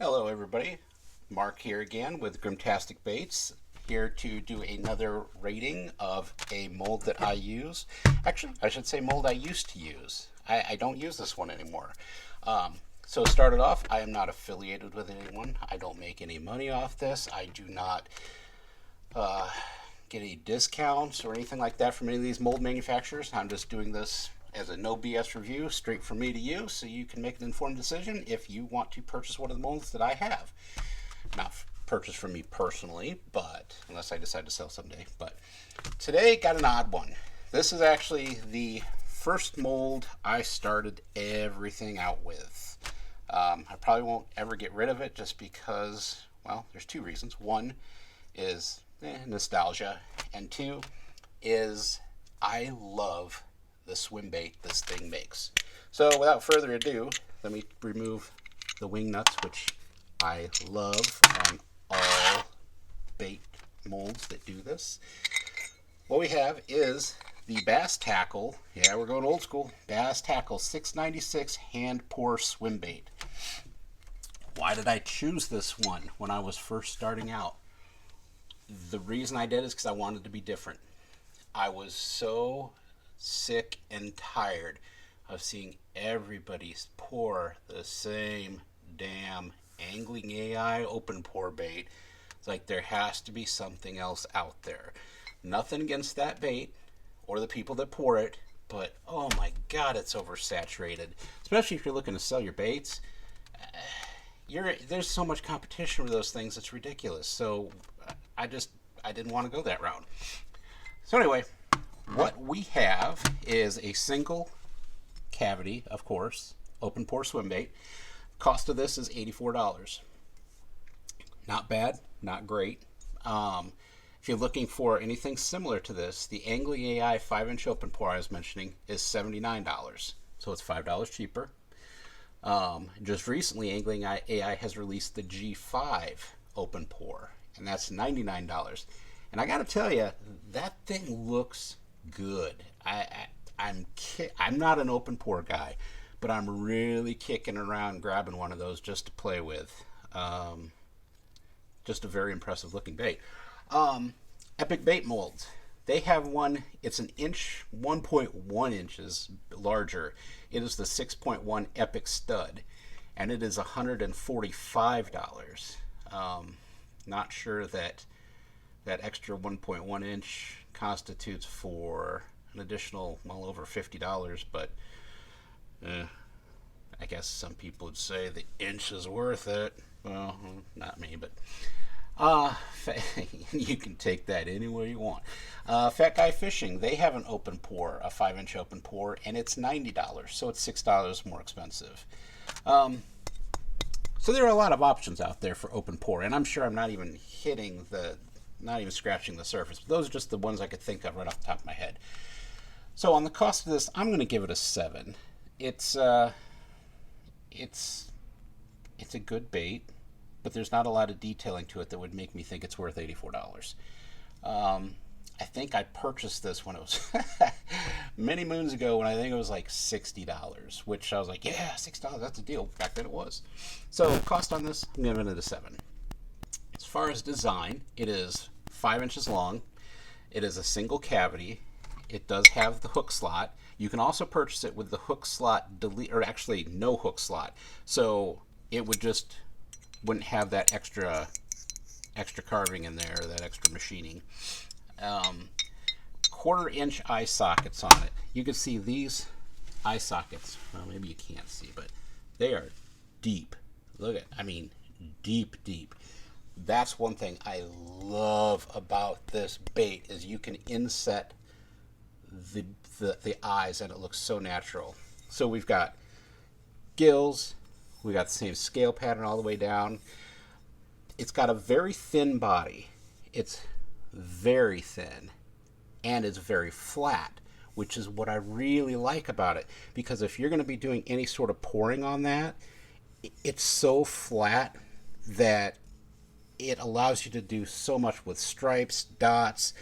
Hello everybody, Mark here again with Grimtastic Baits, here to do another rating of a mold that I use. Actually, I should say mold I used to use. I don't use this one anymore. So to start it off, I am not affiliated with anyone. I don't make any money off this. I do not get any discounts or anything like that from any of these mold manufacturers. I'm just doing this as a no BS review, straight from me to you, so you can make an informed decision if you want to purchase one of the molds that I have. Not purchase from me personally, but unless I decide to sell someday. But today got an odd one. This is actually the first mold I started everything out with. I probably won't ever get rid of it just because, well, there's two reasons. One is nostalgia, and two is I love the swim bait this thing makes. So without further ado, let me remove the wing nuts, which I love on all bait molds that do this. What we have is the Bass Tackle, yeah, we're going old school, Bass Tackle 696 hand pour swim bait. Why did I choose this one when I was first starting out? The reason I did is because I wanted to be different. I was so sick and tired of seeing everybody pour the same damn angling AI open pour bait. It's like there has to be something else out there. Nothing against that bait or the people that pour it, but oh my god, it's oversaturated. Especially if you're looking to sell your baits. There's so much competition with those things, it's ridiculous. So I didn't want to go that route. So anyway, what we have is a single cavity, of course, open pour swim bait. Cost of this is $84. Not bad, not great. If you're looking for anything similar to this, the Angling AI 5-inch open pour I was mentioning is $79. So it's $5 cheaper. Just recently, Angling AI has released the G5 open pour, and that's $99. And I got to tell you, that thing looks good. I'm not an open pour guy, but I'm really kicking around grabbing one of those just to play with. Just a very impressive looking bait. Epic Bait Molds. They have one, it's an inch, 1.1 inches larger. It is the 6.1 Epic Stud, and it is $145. Not sure that extra 1.1 inch constitutes for an additional well over $50, but I guess some people would say the inch is worth it. Well, not me, but you can take that anywhere you want. Fat Guy Fishing, they have an open pour, a 5-inch open pour, and it's $90, so it's $6 more expensive. So there are a lot of options out there for open pour, and I'm sure I'm not even scratching the surface. But those are just the ones I could think of right off the top of my head. So on the cost of this, I'm going to give it a 7. It's a good bait, but there's not a lot of detailing to it that would make me think it's worth $84. I think I purchased this when it was many moons ago, when I think it was like $60, which I was like, yeah, $6, that's a deal. Back then it was. So cost on this, I'm giving it a 7. As far as design, it is 5 inches long. It is a single cavity. It does have the hook slot. You can also purchase it with the hook slot or actually no hook slot. So it wouldn't have that extra carving in there, that extra machining. 1/4 inch eye sockets on it. You can see these eye sockets. Well, maybe you can't see, but they are deep. Look at, deep. That's one thing I love about this bait, is you can inset the eyes and it looks so natural. So we've got gills, we got the same scale pattern all the way down. It's got a very thin body. It's very thin and it's very flat, which is what I really like about it, because if you're going to be doing any sort of pouring on that, it's so flat that it allows you to do so much with stripes, dots.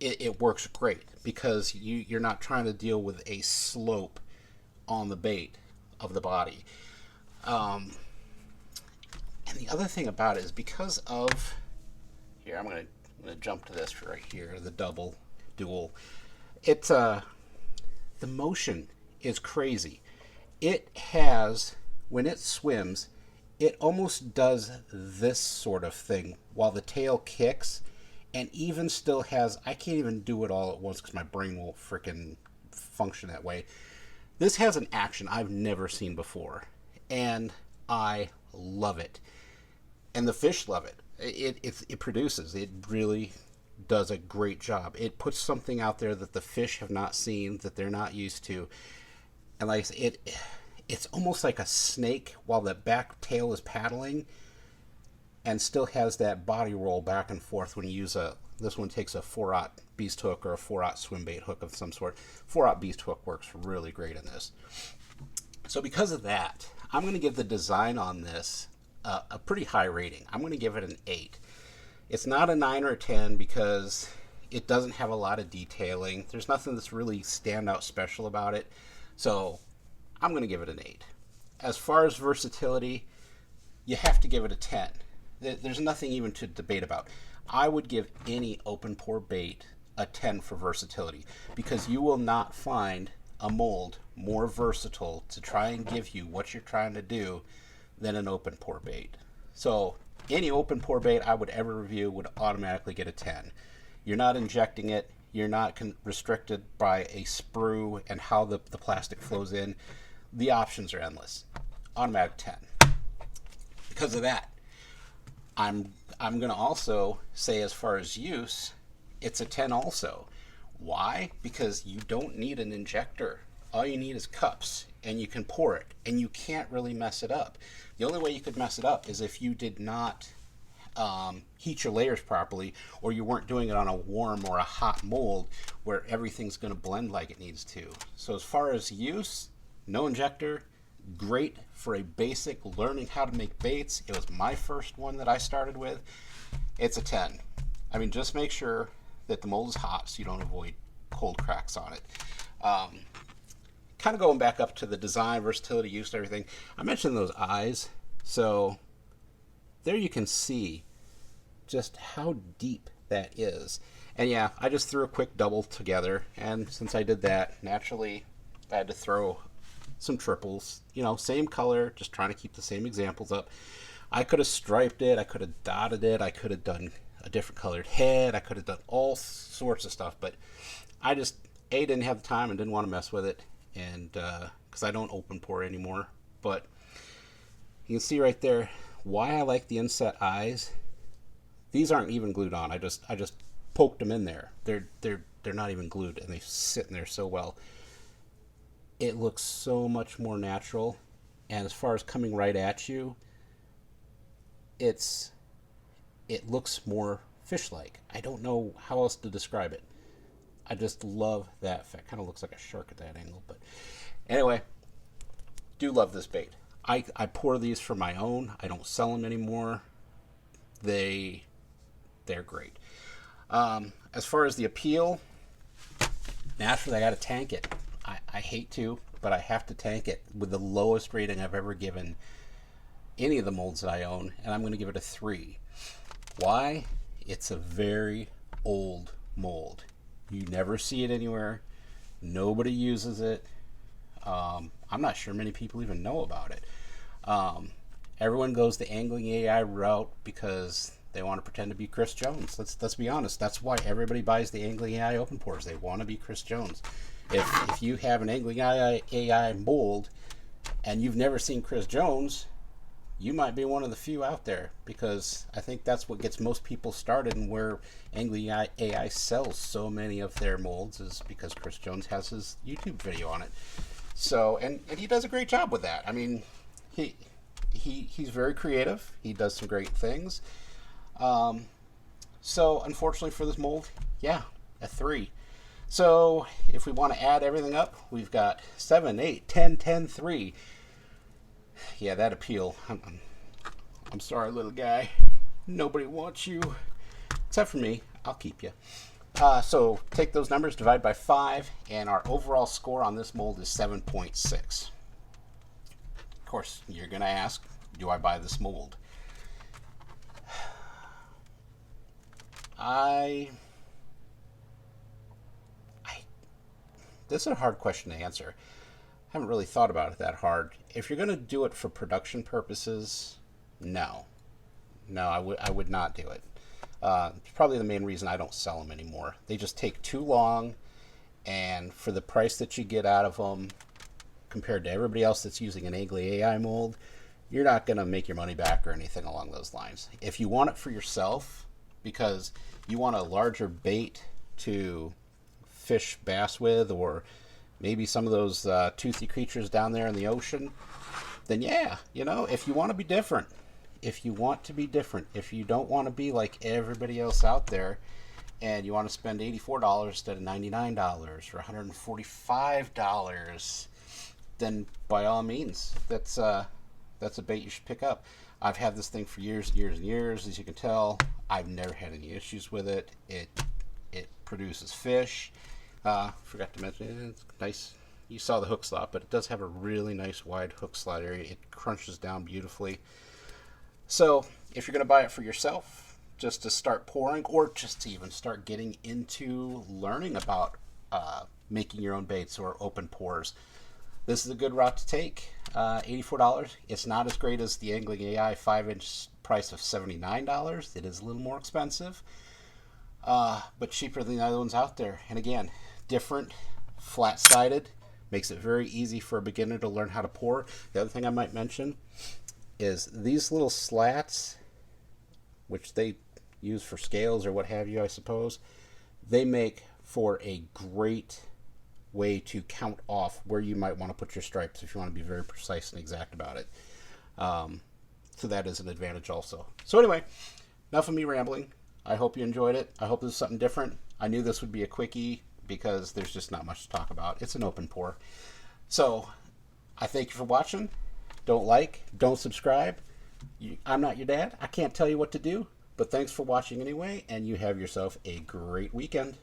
It works great because you're not trying to deal with a slope on the bait of the body. Um, and the other thing about it is because of here, I'm gonna jump to this right here, the dual. It's the motion is crazy. It has when it swims, it almost does this sort of thing while the tail kicks, and even still has. I can't even do it all at once because my brain won't freaking function that way. This has an action I've never seen before, and I love it, and the fish love it. It produces. It really does a great job. It puts something out there that the fish have not seen, that they're not used to, and like it's almost like a snake while the back tail is paddling, and still has that body roll back and forth when you use a. This one takes a 4/0 beast hook or a 4/0 swim bait hook of some sort. 4/0 beast hook works really great in this. So because of that, I'm going to give the design on this a pretty high rating. I'm going to give it an 8. It's not a 9 or a 10 because it doesn't have a lot of detailing. There's nothing that's really standout special about it. So I'm going to give it an 8. As far as versatility, you have to give it a 10. There's nothing even to debate about. I would give any open pore bait a 10 for versatility because you will not find a mold more versatile to try and give you what you're trying to do than an open pore bait. So any open pore bait I would ever review would automatically get a 10. You're not injecting it. You're not restricted by a sprue and how the plastic flows in. The options are endless. Automatic 10. Because of that, I'm going to also say as far as use, it's a 10 also. Why? Because you don't need an injector. All you need is cups, and you can pour it, and you can't really mess it up. The only way you could mess it up is if you did not heat your layers properly, or you weren't doing it on a warm or a hot mold where everything's going to blend like it needs to. So as far as use, no injector, great for a basic learning how to make baits. It was my first one that I started with. It's a 10. I mean, just make sure that the mold is hot so you don't avoid cold cracks on it. Kind of going back up to the design, versatility, use, and everything. I mentioned those eyes. So there you can see just how deep that is. And yeah, I just threw a quick double together. And since I did that, naturally, I had to throw some triples, same color, just trying to keep the same examples up. I could have striped it, I could have dotted it, I could have done a different colored head, I could have done all sorts of stuff, but I just didn't have the time and didn't want to mess with it, and because I don't open pour anymore. But you can see right there why I like the inset eyes. These aren't even glued on. I just poked them in there. They're not even glued, and they sit in there so well. It looks so much more natural, and as far as coming right at you, it looks more fish-like. I don't know how else to describe it. I just love that effect. Kind of looks like a shark at that angle, but anyway, do love this bait. I pour these for my own. I don't sell them anymore. They're great. As far as the appeal, naturally I got to tank it. I hate to, but I have to tank it with the lowest rating I've ever given any of the molds that I own, and I'm going to give it a 3. Why? It's a very old mold. You never see it anywhere. Nobody uses it. I'm not sure many people even know about it. Everyone goes the angling AI route because they want to pretend to be Chris Jones. Let's be honest. That's why everybody buys the angling AI open pours. They want to be Chris Jones. If you have an angling AI mold and you've never seen Chris Jones, you might be one of the few out there, because I think that's what gets most people started, and where angling AI sells so many of their molds is because Chris Jones has his YouTube video on it. So and he does a great job with that. I mean, he's very creative. He does some great things. So unfortunately for this mold, yeah, a 3. So if we want to add everything up, we've got 7, 8, 10, 10, 3. Yeah, that appeal. I'm sorry, little guy. Nobody wants you. Except for me. I'll keep you. So take those numbers, divide by 5, and our overall score on this mold is 7.6. course, you're going to ask, do I buy this mold? This is a hard question to answer. I haven't really thought about it that hard. If you're going to do it for production purposes, no. No, I would not do it. It's probably the main reason I don't sell them anymore. They just take too long, and for the price that you get out of them, compared to everybody else that's using an Angly AI mold, you're not going to make your money back or anything along those lines. If you want it for yourself, because you want a larger bait to fish bass with, or maybe some of those toothy creatures down there in the ocean, then yeah, if you want to be different, if you don't want to be like everybody else out there, and you want to spend $84 instead of $99 or $145, then by all means, that's a bait you should pick up. I've had this thing for years and years and years. As you can tell, I've never had any issues with it. It produces fish. Forgot to mention it. It's nice. You saw the hook slot, but it does have a really nice wide hook slot area. It crunches down beautifully. So if you're going to buy it for yourself, just to start pouring, or just to even start getting into learning about making your own baits or open pours, this is a good route to take. $84. It's not as great as the Angling AI 5-inch price of $79. It is a little more expensive, but cheaper than the other ones out there. And again, different, flat-sided, makes it very easy for a beginner to learn how to pour. The other thing I might mention is these little slats, which they use for scales or what have you, I suppose, they make for a great way to count off where you might want to put your stripes if you want to be very precise and exact about it. So that is an advantage also. So anyway, enough of me rambling. I hope you enjoyed it. I hope this is something different. I knew this would be a quickie because there's just not much to talk about. It's an open pour. So I thank you for watching. Don't subscribe. I'm not your dad. I can't tell you what to do, but thanks for watching anyway, and you have yourself a great weekend.